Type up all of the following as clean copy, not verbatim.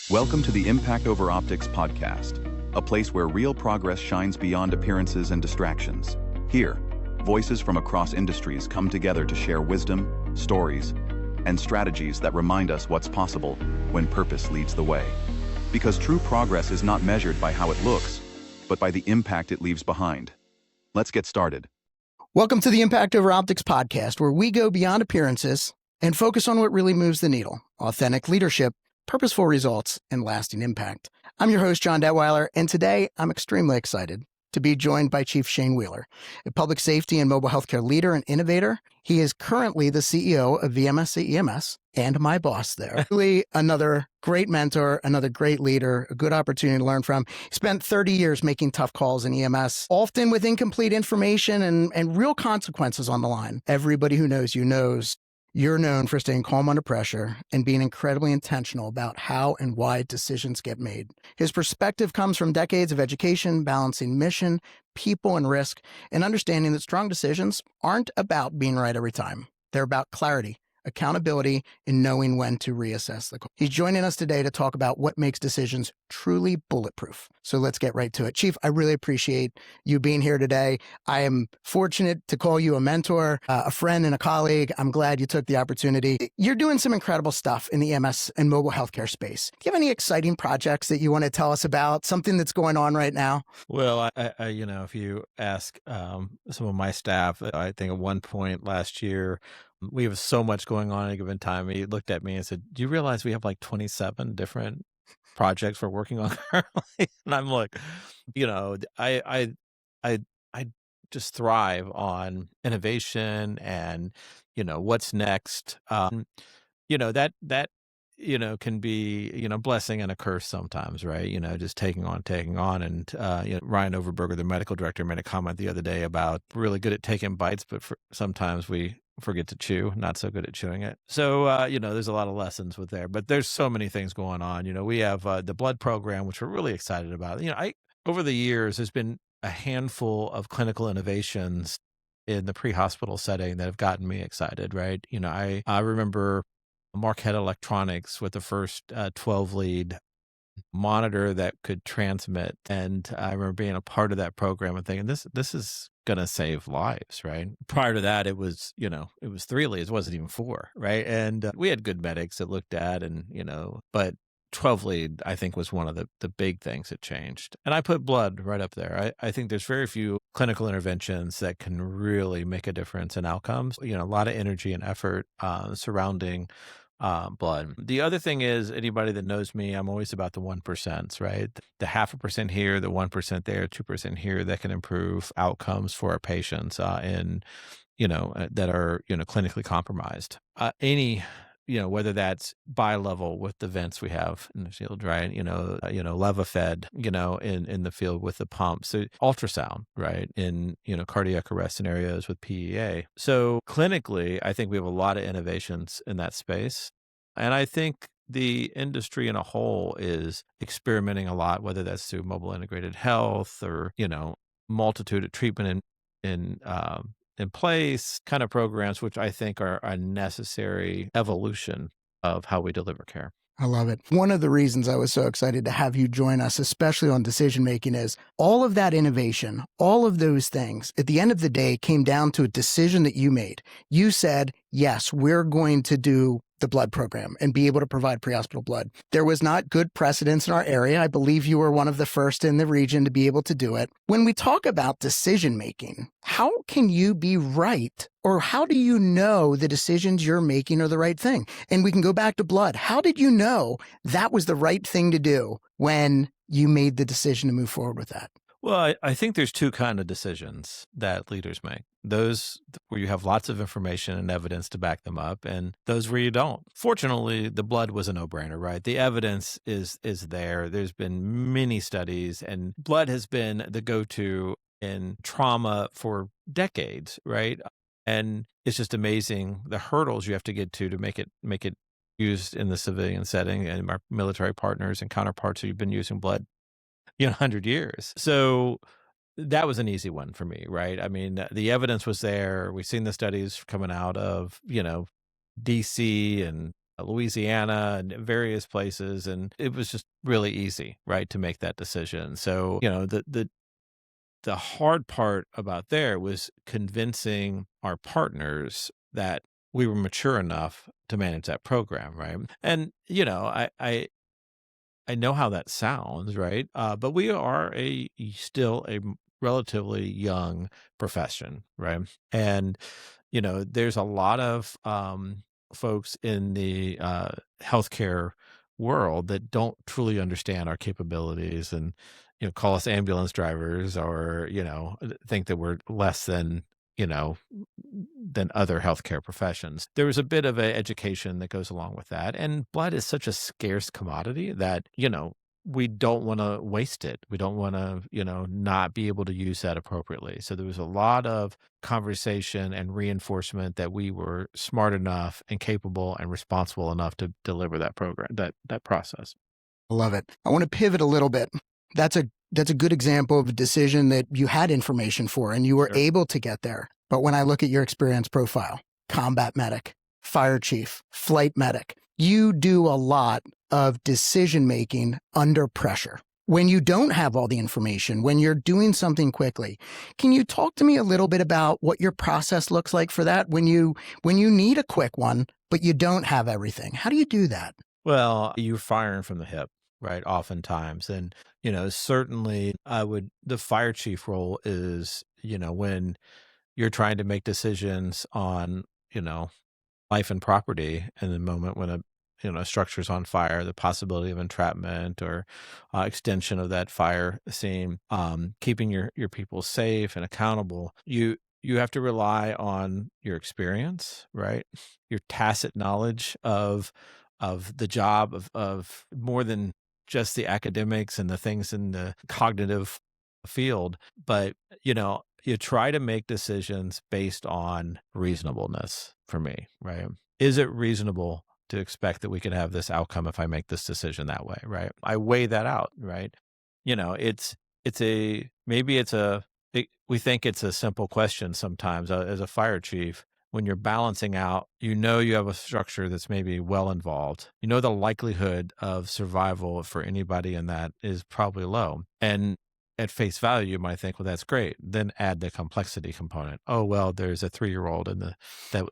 Welcome to the Impact Over Optics podcast, a place where real progress shines beyond appearances and distractions. Here, voices from across industries come together to share wisdom, stories, and strategies that remind us what's possible when purpose leads the way. Because true progress is not measured by how it looks, but by the impact it leaves behind. Let's get started. Welcome to the Impact Over Optics podcast, where we go beyond appearances and focus on what really moves the needle: authentic leadership, purposeful results, and lasting impact. I'm your host, Jon Detweiler, and today I'm extremely excited to be joined by Chief Shane Wheeler, a public safety and mobile healthcare leader and innovator. He is currently the CEO of VMS EMS and my boss there. Really another great mentor, another great leader, a good opportunity to learn from. He spent 30 years making tough calls in EMS, often with incomplete information and real consequences on the line. Everybody who knows you knows you're known for staying calm under pressure and being incredibly intentional about how and why decisions get made. His perspective comes from decades of education, balancing mission, people, and risk, and understanding that strong decisions aren't about being right every time. They're about clarity, accountability, and knowing when to reassess the call. He's joining us today to talk about what makes decisions truly bulletproof. So let's get right to it. Chief, I really appreciate you being here today. I am fortunate to call you a mentor, a friend, and a colleague. I'm glad you took the opportunity. You're doing some incredible stuff in the EMS and mobile healthcare space. Do you have any exciting projects that you want to tell us about, something that's going on right now? Well, if you ask some of my staff, I think at one point last year, we have so much going on at a given time. He looked at me and said, "Do you realize we have like 27 different projects we're working on currently?" And I'm like, I just thrive on innovation and what's next. That can be, blessing and a curse sometimes, right? Just taking on. And, Ryan Overberger, the medical director, made a comment the other day about really good at taking bites, but sometimes we forget to chew, not so good at chewing it. So, there's a lot of lessons with there, but there's so many things going on. We have the blood program, which we're really excited about. Over the years, there's been a handful of clinical innovations in the pre-hospital setting that have gotten me excited, right? I remember Marquette Electronics with the first 12-lead monitor that could transmit. And I remember being a part of that program and thinking, this is going to save lives, right? Prior to that, it was 3 leads. It wasn't even 4, right? And we had good medics that looked at but 12 lead, I think, was one of the big things that changed. And I put blood right up there. I think there's very few clinical interventions that can really make a difference in outcomes. A lot of energy and effort surrounding blood. The other thing is, anybody that knows me, I'm always about the 1%, right? The 0.5% here, the 1% there, 2% here that can improve outcomes for our patients that are, clinically compromised. Whether that's bi-level with the vents we have in the field, right? Levofed, in the field with the pumps, so ultrasound, right? In, cardiac arrest scenarios with PEA. So clinically, I think we have a lot of innovations in that space. And I think the industry in a whole is experimenting a lot, whether that's through mobile integrated health or, multitude of treatment in place kind of programs, which I think are a necessary evolution of how we deliver care. I love it. One of the reasons I was so excited to have you join us, especially on decision making, is all of that innovation, all of those things, at the end of the day, came down to a decision that you made. You said, yes, we're going to do the blood program and be able to provide pre-hospital blood. There was not good precedence in our area. I believe you were one of the first in the region to be able to do it. When we talk about decision making, how can you be right? Or how do you know the decisions you're making are the right thing? And we can go back to blood. How did you know that was the right thing to do when you made the decision to move forward with that? Well, I think there's two kinds of decisions that leaders make. Those where you have lots of information and evidence to back them up, and those where you don't. Fortunately, the blood was a no-brainer, right? The evidence is there. There's been many studies, and blood has been the go-to in trauma for decades, right? And it's just amazing the hurdles you have to get to make it used in the civilian setting, and our military partners and counterparts who've been using blood 100 years. So that was an easy one for me, right? I mean, the evidence was there. We've seen the studies coming out of, DC and Louisiana and various places. And it was just really easy, right, to make that decision. So, the hard part about there was convincing our partners that we were mature enough to manage that program, right? And I know how that sounds, right? But we are still a relatively young profession, right? And there's a lot of folks in the healthcare world that don't truly understand our capabilities, and call us ambulance drivers, or think that we're less than you know than other healthcare professions. There was a bit of an education that goes along with that, and blood is such a scarce commodity that we don't want to waste it. We don't want to not be able to use that appropriately. So there was a lot of conversation and reinforcement that we were smart enough and capable and responsible enough to deliver that program, that process. I love it. I want to pivot a little bit. That's a good example of a decision that you had information for and you were Sure. able to get there. But when I look at your experience profile, combat medic, fire chief, flight medic, you do a lot of decision making under pressure. When you don't have all the information, when you're doing something quickly, can you talk to me a little bit about what your process looks like for that when you need a quick one, but you don't have everything? How do you do that? Well, you're firing from the hip, right? Oftentimes. And, certainly the fire chief role is, when you're trying to make decisions on, life and property in the moment when a structure's on fire, the possibility of entrapment or extension of that fire scene, keeping your people safe and accountable. You have to rely on your experience, right? Your tacit knowledge of the job, of more than just the academics and the things in the cognitive field. But, you try to make decisions based on reasonableness for me, right? Is it reasonable to expect that we could have this outcome if I make this decision that way, right? I weigh that out, right? We think it's a simple question sometimes as a fire chief. When you're balancing out, you have a structure that's maybe well involved. The likelihood of survival for anybody in that is probably low. And at face value, you might think, well, that's great. Then add the complexity component. Oh, well, there's a 3-year-old they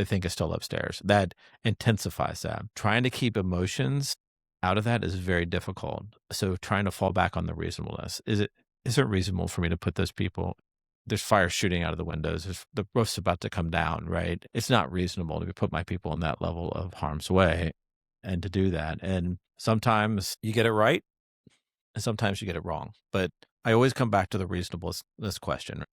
think is still upstairs. That intensifies that. Trying to keep emotions out of that is very difficult. So trying to fall back on the reasonableness. Is it reasonable for me to put those people? There's fire shooting out of the windows. The roof's about to come down, right? It's not reasonable to put my people in that level of harm's way and to do that. And sometimes you get it right and sometimes you get it wrong. But I always come back to the reasonableness question.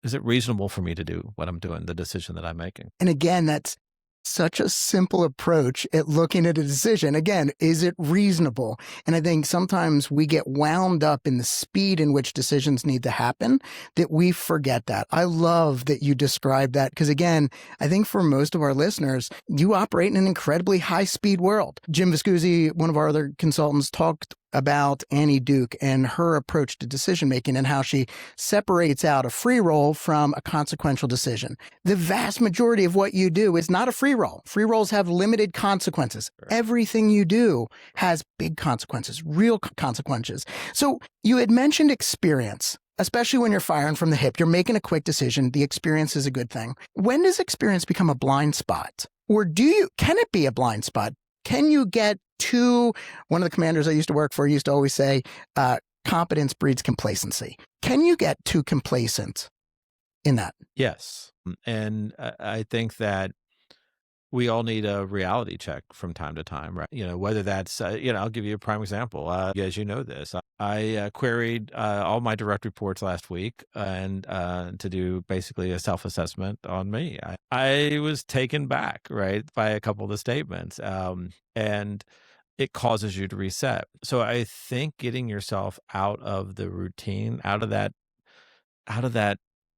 Is it reasonable for me to do what I'm doing, the decision that I'm making? And again, that's such a simple approach at looking at a decision. Again, is it reasonable? And I think sometimes we get wound up in the speed in which decisions need to happen that we forget that. I love that you described that because, again, I think for most of our listeners, you operate in an incredibly high-speed world. Jim Viscusi, one of our other consultants, talked about Annie Duke and her approach to decision making and how she separates out a free roll from a consequential decision. The vast majority of what you do is not a free roll. Free rolls have limited consequences. Right. Everything you do has big consequences, real consequences. So you had mentioned experience. Especially when you're firing from the hip, you're making a quick decision. The experience is a good thing. When does experience become a blind spot? Or can it be a blind spot? Can you get one of the commanders I used to work for used to always say, competence breeds complacency. Can you get too complacent in that? Yes. And I think that we all need a reality check from time to time, right? Whether that's, I'll give you a prime example. As you know this, I queried all my direct reports last week and to do basically a self-assessment on me. I was taken back, right, by a couple of the statements. And it causes you to reset. So I think getting yourself out of the routine, out of that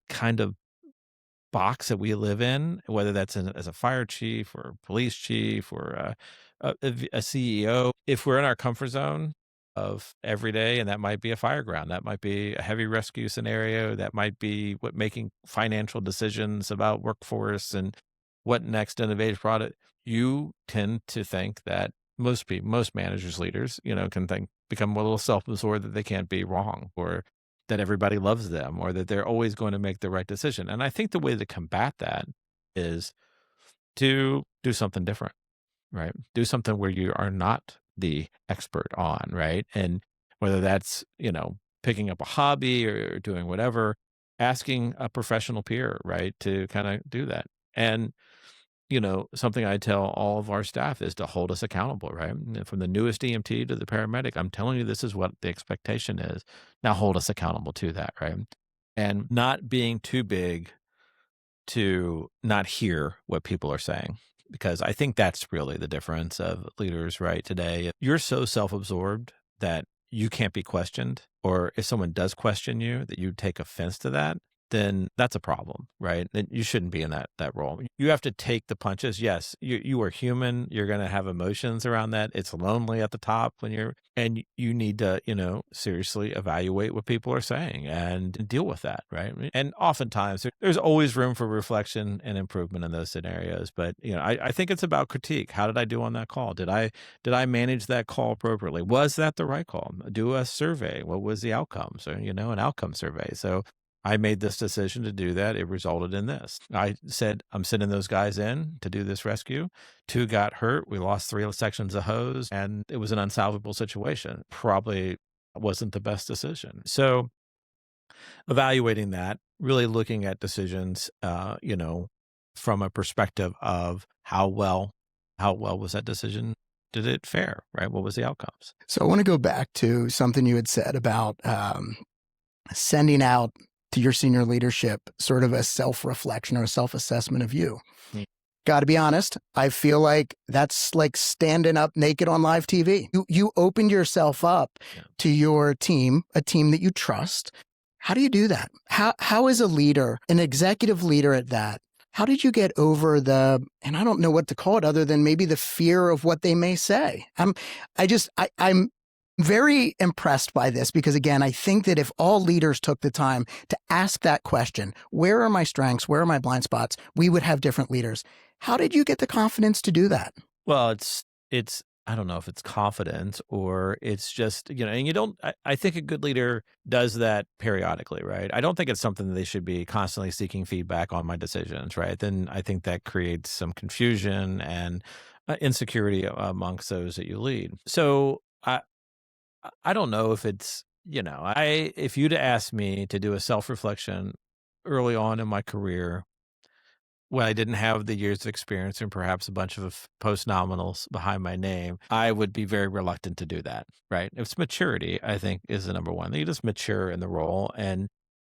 kind of box that we live in, whether that's as a fire chief or police chief or a CEO, if we're in our comfort zone of every day, and that might be a fire ground, that might be a heavy rescue scenario, that might be making financial decisions about workforce and what next innovative product, you tend to think that most people, most managers, leaders, can become a little self-absorbed that they can't be wrong, or that everybody loves them, or that they're always going to make the right decision. And I think the way to combat that is to do something different, right? Do something where you are not the expert on, right? And whether that's, picking up a hobby or doing whatever, asking a professional peer, right, to kind of do that. And, something I tell all of our staff is to hold us accountable, right? And from the newest EMT to the paramedic, I'm telling you, this is what the expectation is. Now hold us accountable to that, right? And not being too big to not hear what people are saying, because I think that's really the difference of leaders right today. You're so self-absorbed that you can't be questioned, or if someone does question you, that you take offense to that, then that's a problem, right? Then you shouldn't be in that role. You have to take the punches. Yes, you are human. You're going to have emotions around that. It's lonely at the top and you need to, seriously evaluate what people are saying and deal with that, right? And oftentimes there's always room for reflection and improvement in those scenarios. But, I think it's about critique. How did I do on that call? Did I manage that call appropriately? Was that the right call? Do a survey. What was the outcomes? Or, an outcome survey. So I made this decision to do that. It resulted in this. I said, I'm sending those guys in to do this rescue. 2 got hurt. We lost 3 sections of hose, and it was an unsalvageable situation. Probably wasn't the best decision. So evaluating that, really looking at decisions, from a perspective of how well was that decision? Did it fare, right? What was the outcomes? So I want to go back to something you had said about sending out to your senior leadership sort of a self-reflection or a self-assessment of you. Got to be honest, I feel like that's like standing up naked on live TV. You opened yourself up to your team, a team that you trust. How do you do that? How is a leader, an executive leader at that, how did you get over and I don't know what to call it other than maybe the fear of what they may say? I'm very impressed by this because, again, I think that if all leaders took the time to ask that question, where are my strengths, where are my blind spots, we would have different leaders. How did you get the confidence to do that? Well, it's I don't know if it's confidence or it's just, and you don't, I think a good leader does that periodically, right? I don't think it's something that they should be constantly seeking feedback on my decisions, right? Then I think that creates some confusion and insecurity amongst those that you lead. So I don't know if it's, if you'd asked me to do a self-reflection early on in my career, when I didn't have the years of experience and perhaps a bunch of post-nominals behind my name, I would be very reluctant to do that, right? It's maturity, I think, is the number one. You just mature in the role and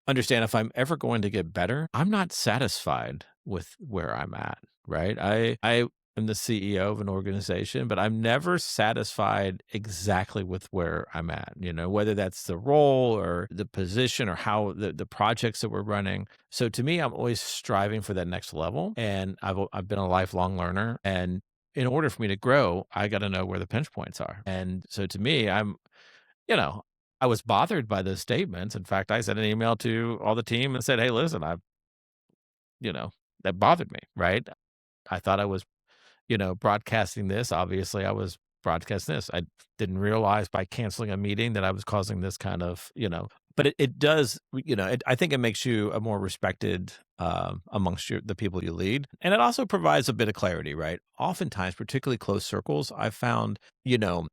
understand if I'm ever going to get better, I'm not satisfied with where I'm at, right? I am the CEO of an organization, but I'm never satisfied exactly with where I'm at, whether that's the role or the position or how the projects that we're running. So to me, I'm always striving for that next level. And I've been a lifelong learner. And in order for me to grow, I got to know where the pinch points are. And so to me, I was bothered by those statements. In fact, I sent an email to all the team and said, hey, listen, that bothered me, right? I thought I was broadcasting this. Obviously, I was broadcasting this. I didn't realize by canceling a meeting that I was causing this kind of, but it does, I think it makes you a more respected amongst the people you lead. And it also provides a bit of clarity, right? Oftentimes, particularly close circles, I've found,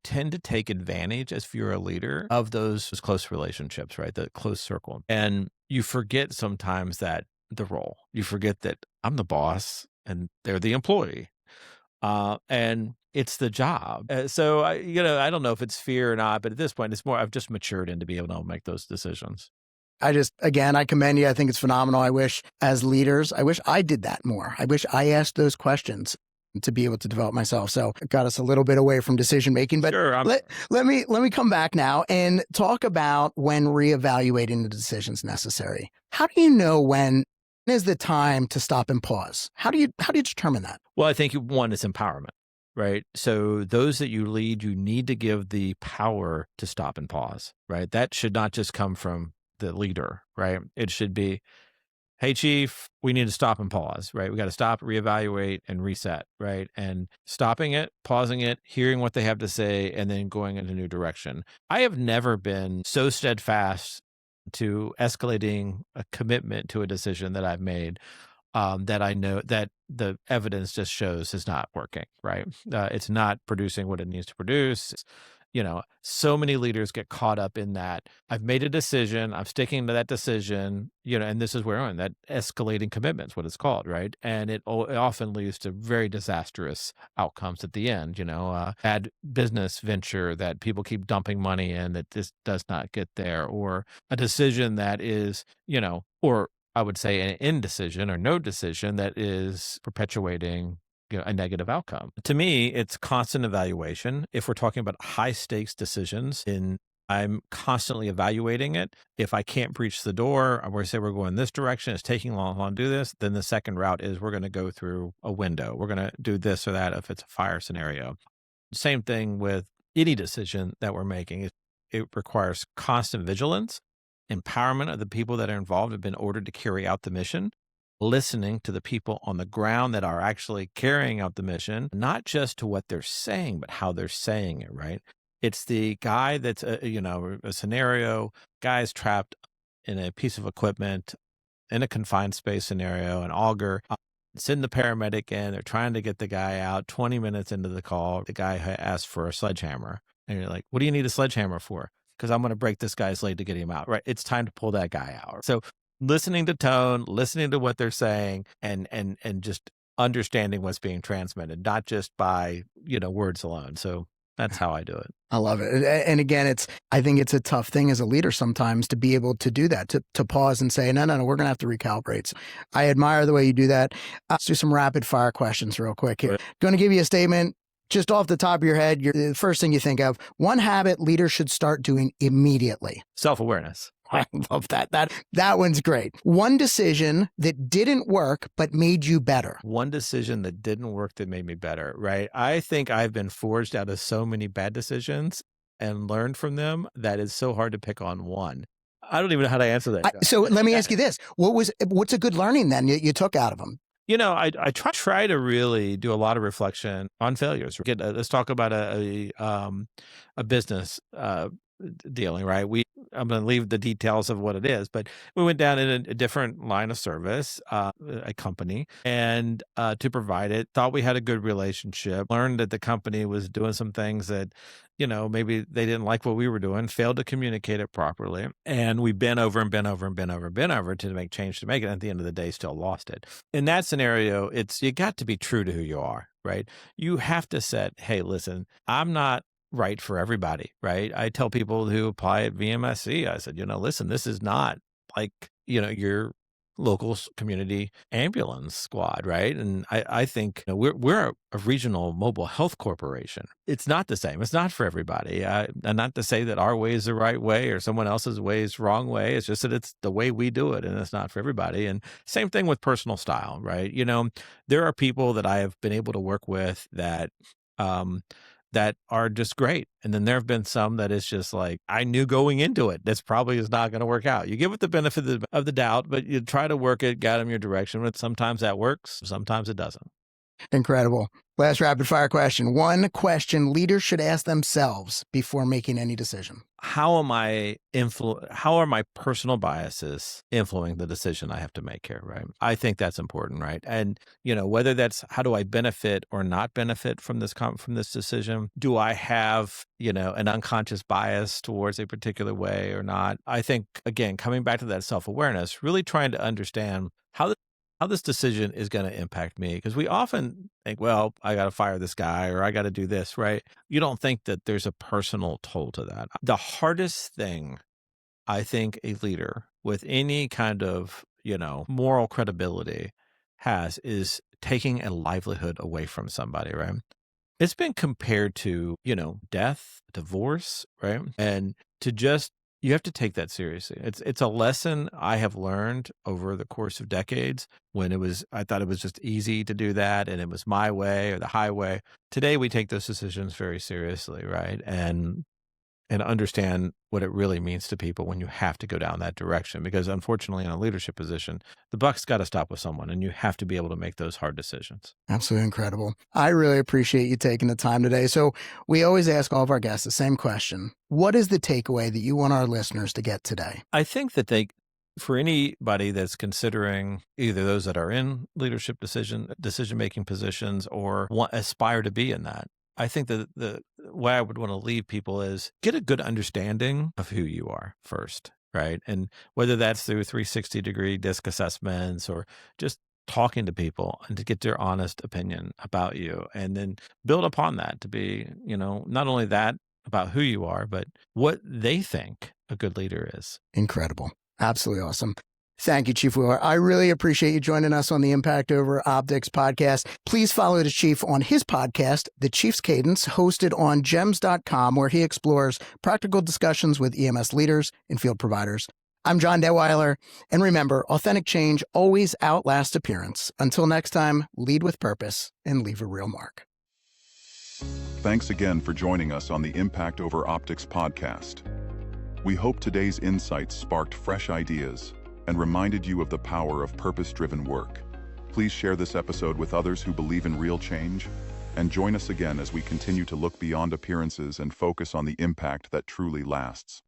tend to take advantage if you're a leader of those close relationships, right? The close circle. And you forget sometimes that the role, you forget that I'm the boss and they're the employee. And it's the job. So I don't know if it's fear or not, but at this point, it's more, I've just matured into being able to make those decisions. I commend you. I think it's phenomenal. I wish as leaders, I did that more. I wish I asked those questions to be able to develop myself. So it got us a little bit away from decision making, but sure, let me come back now and talk about when reevaluating the decisions necessary. How do you know when is the time to stop and pause? How do you determine that? Well, I think one is empowerment, right? So those that you lead, you need to give the power to stop and pause, right? That should not just come from the leader, right? It should be, hey, chief, we need to stop and pause, right? We got to stop, reevaluate, and reset, right? And stopping it, pausing it, hearing what they have to say, and then going in a new direction. I have never been so steadfast to escalating a commitment to a decision that I've made, that I know that the evidence just shows is not working, right? It's not producing what it needs to produce. So many leaders get caught up in that. I've made a decision, I'm sticking to that decision, and this is where I'm that escalating commitment's what it's called, right? And it often leads to very disastrous outcomes at the end, bad business venture that people keep dumping money in that this does not get there, or a decision that is, or I would say an indecision or no decision that is perpetuating a negative outcome. To me, it's constant evaluation. If we're talking about high stakes decisions, I'm constantly evaluating it. If I can't breach the door, or say we're going this direction, it's taking long to do this, then the second route is we're going to go through a window. We're going to do this or that if it's a fire scenario. Same thing with any decision that we're making. It requires constant vigilance, empowerment of the people that are involved have been ordered to carry out the mission, listening to the people on the ground that are actually carrying out the mission, not just to what they're saying, but how they're saying it, right? It's the guy that's, a scenario, guy's trapped in a piece of equipment in a confined space scenario, an auger. Send the paramedic in. They're trying to get the guy out. 20 minutes into the call, the guy asks for a sledgehammer. And you're like, what do you need a sledgehammer for? Because I'm going to break this guy's leg to get him out, right? It's time to pull that guy out. So listening to tone, listening to what they're saying, and just understanding what's being transmitted, not just by, words alone. So that's how I do it. I love it. And again, I think it's a tough thing as a leader sometimes to be able to do that, to pause and say, no, we're going to have to recalibrate. So I admire the way you do that. Let's do some rapid fire questions real quick here. Going to give you a statement just off the top of your head. The first thing you think of, one habit leaders should start doing immediately. Self-awareness. I love that. That one's great. One decision that didn't work, but made you better. One decision that didn't work that made me better, right? I think I've been forged out of so many bad decisions and learned from them that it's so hard to pick on one. I don't even know how to answer that. So let me ask you this. What's a good learning then you took out of them? I try to really do a lot of reflection on failures. Let's talk about a business dealing, right? I'm going to leave the details of what it is, but we went down in a different line of service, a company, and to provide it, thought we had a good relationship, learned that the company was doing some things that, maybe they didn't like what we were doing, failed to communicate it properly. And we bent over to make change to make it. And at the end of the day, still lost it. In that scenario, you got to be true to who you are, right? You have to set, hey, listen, I'm not right for everybody, right? I tell people who apply at VMSC, I said, listen, this is not like, your local community ambulance squad, right? And I think we're a regional mobile health corporation. It's not the same. It's not for everybody. And not to say that our way is the right way or someone else's way is wrong way. It's just that it's the way we do it and it's not for everybody. And same thing with personal style, right? There are people that I have been able to work with that are just great. And then there have been some that is just like, I knew going into it, this probably is not going to work out. You give it the benefit of the doubt, but you try to work it, guide them your direction. But sometimes that works, sometimes it doesn't. Incredible. Last rapid fire question. One question leaders should ask themselves before making any decision. How are my personal biases influencing the decision I have to make here, right? I think that's important, right? And, whether that's how do I benefit or not benefit from this decision? Do I have, an unconscious bias towards a particular way or not? I think, again, coming back to that self-awareness, really trying to understand how this decision is going to impact me. Because we often think, well, I got to fire this guy or I got to do this, right? You don't think that there's a personal toll to that. The hardest thing I think a leader with any kind of, moral credibility has is taking a livelihood away from somebody, right? It's been compared to, death, divorce, right? And you have to take that seriously. It's a lesson I have learned over the course of decades when I thought it was just easy to do that and it was my way or the highway. Today we take those decisions very seriously, right? And and understand what it really means to people when you have to go down that direction. Because unfortunately, in a leadership position, the buck's got to stop with someone, and you have to be able to make those hard decisions. Absolutely incredible. I really appreciate you taking the time today. So we always ask all of our guests the same question. What is the takeaway that you want our listeners to get today? I think that for anybody that's considering, either those that are in leadership decision-making positions or aspire to be in that, I think that the way I would want to leave people is get a good understanding of who you are first, right? And whether that's through 360-degree disc assessments or just talking to people and to get their honest opinion about you, and then build upon that to be, not only that about who you are, but what they think a good leader is. Incredible. Absolutely awesome. Thank you, Chief Wheeler. I really appreciate you joining us on the Impact Over Optics podcast. Please follow the Chief on his podcast, The Chief's Cadence, hosted on gems.com, where he explores practical discussions with EMS leaders and field providers. I'm Jon Detweiler, and remember, authentic change always outlasts appearance. Until next time, lead with purpose and leave a real mark. Thanks again for joining us on the Impact Over Optics podcast. We hope today's insights sparked fresh ideas and reminded you of the power of purpose-driven work. Please share this episode with others who believe in real change, and join us again as we continue to look beyond appearances and focus on the impact that truly lasts.